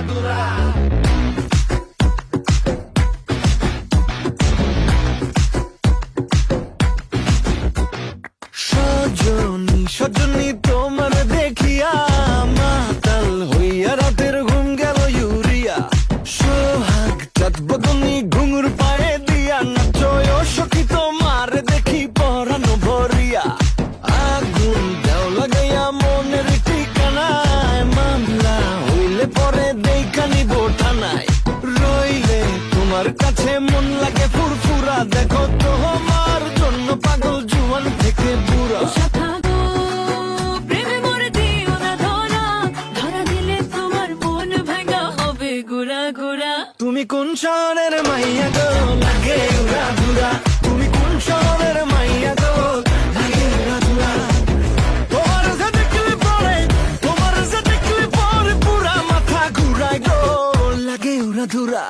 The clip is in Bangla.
দুরা। সজনী সজনী তোমার দেখিয়া মাতাল হইয়া রাতের ঘুম গেল ইউরিয়া। সোহাগ চাঁদ বদনী ঘুঙুর পায়ে দিয়া নাচয় সখী তোমার দেখি পরানো ভরিয়া। আগুন দেও লাগাইয়া মনের ঠিকানায় মামলা হইলে পরে দেখা নিব থানায়। রইলে তোমার কাছে মন লাগে ফুরফুরা দেখো তোমার জন্য পাগল জুয়ান থেকে বুড়া। তুমি কোন শহরের মাইয়া গো লাগে উড়া ধুরা। তুমি কোন শহরের মাইয়া গো লাগে উড়া ধুরা। তোমার যে দেখলে পরে পুরা মাথা ঘুরায় গো লাগে উড়া ধুরা।